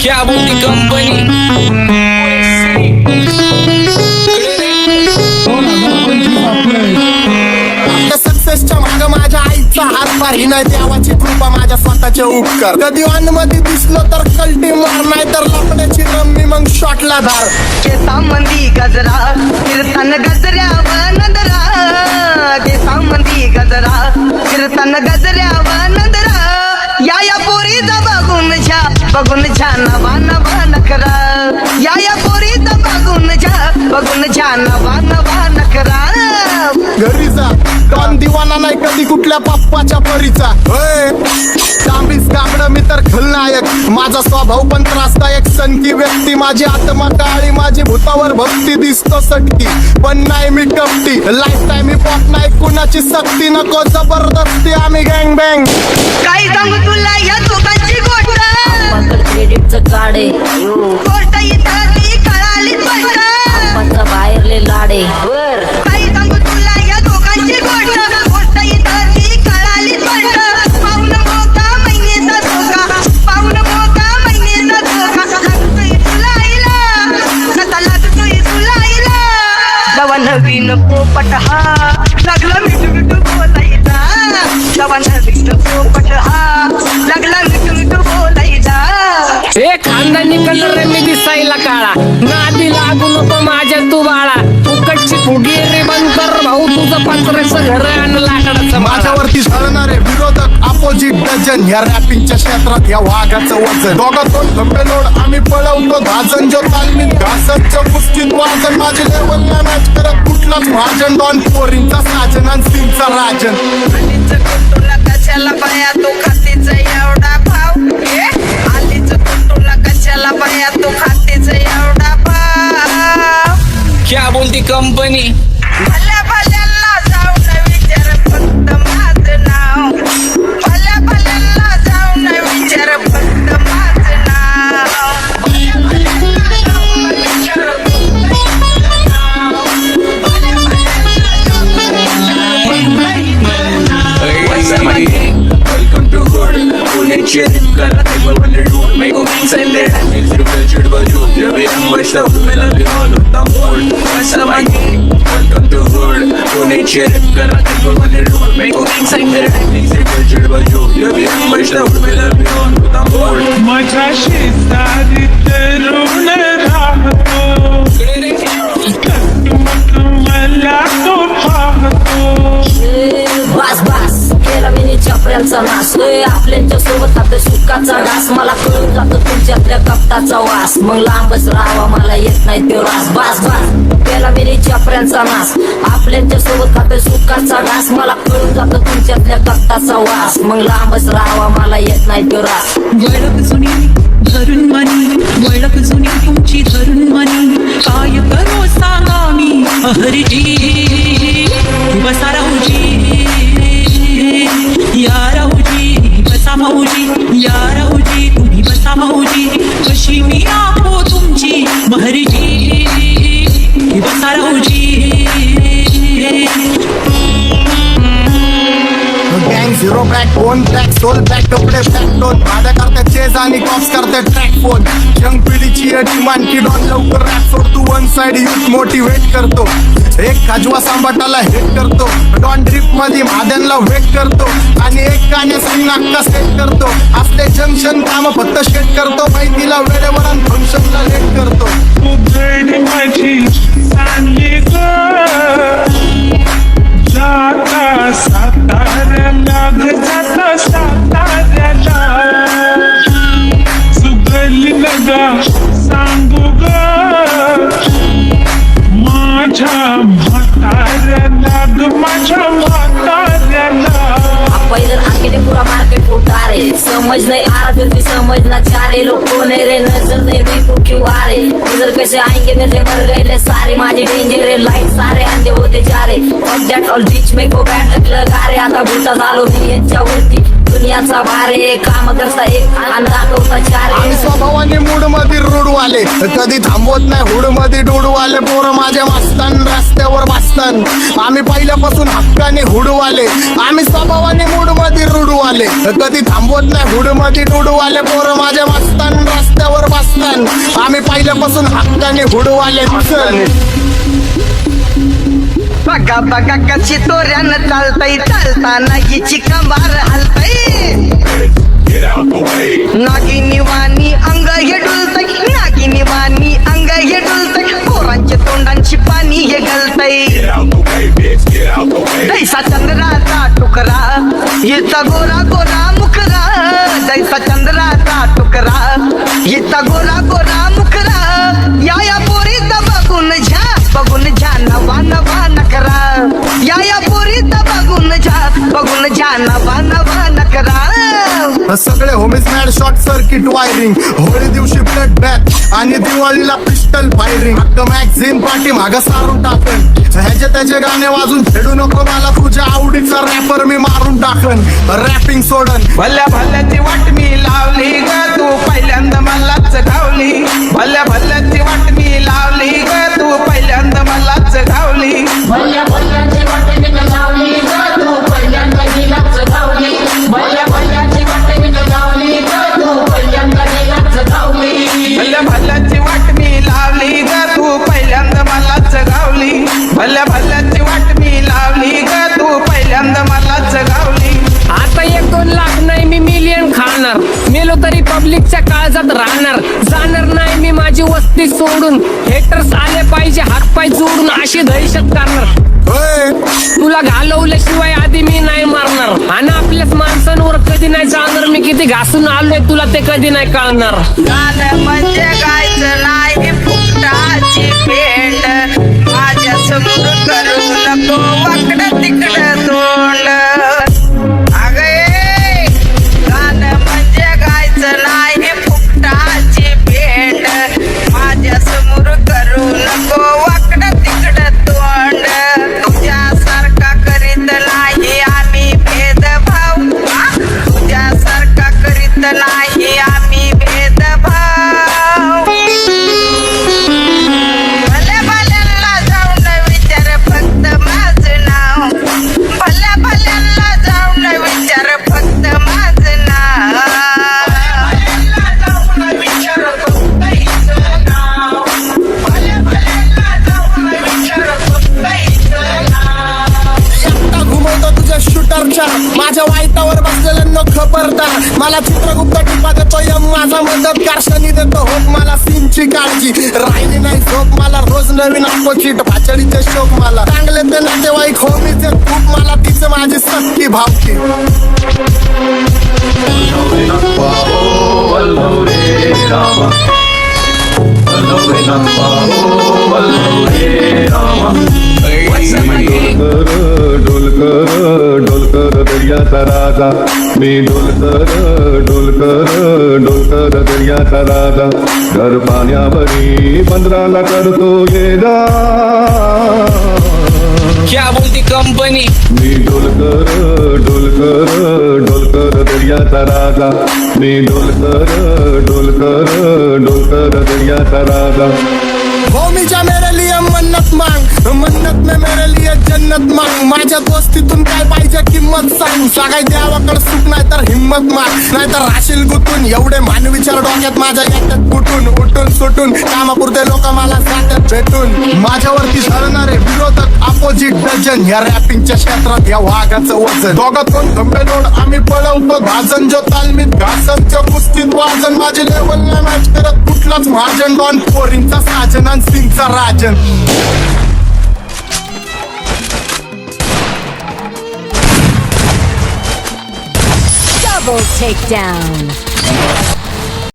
क्या बोलती कंपनी सक्सेसच्या माग माझ्या आईचा हातभार ही नाही देवाची कृपा माझ्या स्वतःचे उपकार कधी मध्ये दिसलो तर कल्टी मार नाही तर लपण्याची रम्मी मग शॉटला धार केसांमंदी गजरा कीर्तन गजऱ्यावर नदरा केसांमंदी गजरा कीर्तन गजऱ्यावर नदरा या पोरीचा बघून छा नवा नवा नखरा या पोरीचा बघून छा नवा नवा नखरा घरी जा डॉन दिवाना नाही कधी कुठल्या पप्पाच्या परीचा तांबीस गाबड मी तर खलनायक माझा स्वभाव पण त्रासदायक सनकी व्यक्ती माझी आत्मा काळी माझी भूतावर भक्ती दिसतो सटकी पण नाही मी कपटी लाईफ टाइम ही पॉप नाही कुणाची सक्ती नको जबरदस्ती आम्ही गँग बँग काय सांगू तुला या दोघांची गोष्ट क्रेडिटचं काढे गोष्ट इथं ती कळाली स्पष्ट बाहेरले लाडे काय सांगू तुला या दोघांची गोष्ट इथं ती कळाली स्पष्ट पाऊन मोका महिनेचा धोका पाऊन मोका महिनेचा धोका लागतोय तुला आईला नका लागतोय तुला आईला जवा नवीन पोपट हा लागला मिठू मिठू बोलायचा जवा नवीन पोपट हा लागला मिठू मिठू बोलायचा ए खानदानी कलर मी दिसायला काळा नादी लागू नको माझ्या तू बाळा फुकटची फुगी रे बंद कर भाऊ तुझं पत्र्याचं घर आणि लाकडाचं माझ्यावरती झळणारे विरोधक अपोजिट डझन या रॅपिंगच्या क्षेत्रात या वाघाचं वजन दोघातून खंबे लोड आम्ही पळवतो धाजन जो तालमीत घासतच्या पुस्तीत वाजन माझी लेवल ना मॅच करत कुठलाच भाजन डॉन पोरींचा साजन आणि सिंगचा राजन तुला कशाला पाया तू खातीचा एवढा भाव आलीच तुला कशाला पाया तू खातीचा एवढा भाव क्या बोलती कंपनी भल्या भल्याला जाऊन विचार फक्त माझं नाव भल्या भल्याला जाऊन विचार फक्त माझं नाव Welcome to hood, पुण्याची कला ते बोलले डूड मैं को सेले म्यूजिक कल्चर बजू जब हम बचता मेला भी ऑल होता मूड ऐसा मांगे Welcome to hood, पुण्याची कला ते बोलले डूड मैं को सेले म्यूजिक कल्चर बजू जब हम बचता मेला भी ऑल होता मूड माझ्या शेजारी तरुण राहतो मला तो पाहतो बास बास केला मी चपऱ्यांचा नाश आपल्यांच्या सोबत आपल्या सुखाचा घास मला कळून जातो तुमच्यातल्या कपटाचा वास मग लांबच राहावा मला येत नाही तो रास बास बास केला मी चपऱ्यांचा नाश आपल्यांच्या सोबत आपल्या सुखाचा घास मला कळून जातो तुमच्यातल्या कपटाचा वास मग लांबच राहावा मला येत नाही तो रास वळख जुनी धरून मनी वळख जुनी तुमची धरून मनी काय करू सांगा मी हरजी बसा राहूजी या राहूजी बसा भाऊजी या राहूजी तुम्ही बसा भाऊजी कशी मी आहो तुमची महरजी बसा राहूजी गँग zero back one track soul back कपडे बॅक दोन भाड्या करते चेज आणि कॉप्स करते ट्रॅक फोन यंग पिढीची डिमांड की डॉन लवकर रॅप सोड तू वन साइड यूथ मोटिवेट करतो एक खाजवा सांबाटाला हेट करतो डॉन ड्रिप मध्ये महाद्यांना वेट करतो आणि एक गाण्यासाठी नाक्का सेट करतो आपले जंक्शन काम फक्त शेट करतो माहितीला वेळेवर आणि फंक्शनला लेट करतो तू भेट माझी चांगली जाता साताऱ्याला जाता साताऱ्याला सुगली लगा सांगू ग माझ्या म्हाताऱ्याला ग माझ्या म्हाताऱ्याला पैदल आके पूरा मार्केट उठा रे समझ नहीं आ रहा जल्दी समझना चाह रहे लोग कौन है रे नजर नहीं भी को क्यों आ रहे इधर कैसे आएंगे मेरे मर गए ले सारे माझे डेंजर रे लाइट सारे अंधे होते जा रहे और दैट ऑल बीच में को बैठ लगा रे आता भूता झालो मी यांच्यावरती दुनियाचा भारे काम करता एक अंदाज होता चार आम्ही स्वभावाने मूड मध्ये रूडवाले कधी थांबवत नाही हुड मध्ये डुडवाले पोरं माझ्या मस्तान रस्त्यावर बसतान आम्ही पहिल्यापासून हक्काने हुडवाले आम्ही स्वभावाने मूड मध्ये रूडवाले कधी थांबवत नाही हुड मध्ये डुडवाले पोरं माझ्या मस्तान रस्त्यावर मस्तान आम्ही पहिल्यापासून हक्काने हुडवाले चल बघा बघा कशी तोऱ्यानं चालतय चालताना हिची कंबार हलतय नागिनी वाणी अंग हे डुलतय नागिनी वाणी अंग हे डुलतय पोरांच्या तोंडांची पाणी हे गलतय जैसा चंद्राचा टुकरा हिचा गोरा गोरा मुखरा जैसा चंद्राचा टुकरा हिचा गोरा गोरा मुखरा या पोरीचा बघून झा नवा नवा नकरा या पोरीचा बघून झा नवा नवा नकरा सगळे homies mad short circuit wiring Holi दिवशी ब्लड बॅथ आणि दिवाळीला पिस्टल फायरिंग हक्क मॅगझिन पाठी माग सारून टाकन ह्याचे त्याचे गाणे वाजून खेळू नको मला तुझ्या आवडीचा रॅपर मी मारून टाकन रॅपिंग सोडन भल्या भल्याची वाट मी लावली ग तू पहिल्यांदा मलाच घावली भल्या भल्याची वाट मी लावली ग तू पहिल्यांदा मलाच घावली भल्या भल्याची वाटेने लावली ग तू पहिल्यांदा गेलाच धावली भल्या भल्याची वाटेने लावली ग तू पहिल्यांदा गेलाच धावली भल्या भल्याची वाट मी लावली ग तू पहिल्यांदा मलाच घावली भल्या भल्याची वाट मी लावली ग तू पहिल्यांदा मलाच घावली आता 1-2 लाख नाही मी मिलियन खाणार मेलो तरी पब्लिकच्या काळजात राहणार जाणार नाही मी माझी वस्ती सोडून हेटर्स आले पाहिजे हातपाय जोडून अशी दहशत करणार तुला घालवल्याशिवाय आधी मी नाही मारणार आणि आपल्याच माणसांवर कधी नाही जाणार मी किती घासून आलोय तुला ते कधी नाही कळणार गाणं म्हणजे गायचं नाही फुकटाची भेंड माझ्या समोर करू नको वाकडं तिकडं तोंड अगे गाणं म्हणजे गायचं नाही फुकटाची भेंड माझ्या समोर करू नको वाकडं तिकडं तोंड तुझ्यासारखा करीत नाही आम्ही भेदभाव तुझ्यासारखा करीत नाही आम्ही भेदभाव भल्या भल्यांना जाऊन विचार फक्त माझं नाव भल्या भल्यांना जाऊन विचार फक्त माझं नाव एकटा घुमवतो तुझ्या शूटरच्या माझ्या वाईटावर बसलेल्यांना खबरदार मला चित्रगुप्त टिपा देतो यम माझा मदतगार शनी देतो होप मला सीनची काळजी राहिली नाही झोप मला रोज नवीन अपोजिट भाचडीचे शोक मला चांगले ते नातेवाईक होमीचे खूप मला तिचं माझी सक्की भावकी डोलकर दर्याचा राजा मी डोलकर दर्याचा राजा घर पाण्यावरी बंदराला करतो ये जा क्या बोलती कंपनी मी डोलकर दर्याचा राजा मी डोलकर दर्याचा राजा होमीच्या मेरे लिए मन्नत मांग मन्नत में मेरे लिए जन्नत मांग माझ्या दोस्तीतून काय पाहिजे किंमत सांग सगळ्या देवाकडे सुख नाही तर हिम्मत माग नाही तर राशील गुतून एवढे मानविचार डोक्यात माझ्या येतात कुठून उठून सुटून कामापुरते लोक मला जातात भेटून माझ्यावरती धरणारे विरोधक अपोजिट डझन या रॅपिंगच्या क्षेत्रात या वाघाचं वजन दोघातून खंबे लोड आम्ही पळवतो भाजन जो तालमीत घासनच्या कुस्तीत वाजन माझी लेवल नाही मॅच करत कुठलाच महाजन डॉन पोरींचा साजन आणि सिंगचा राजन Double takedown.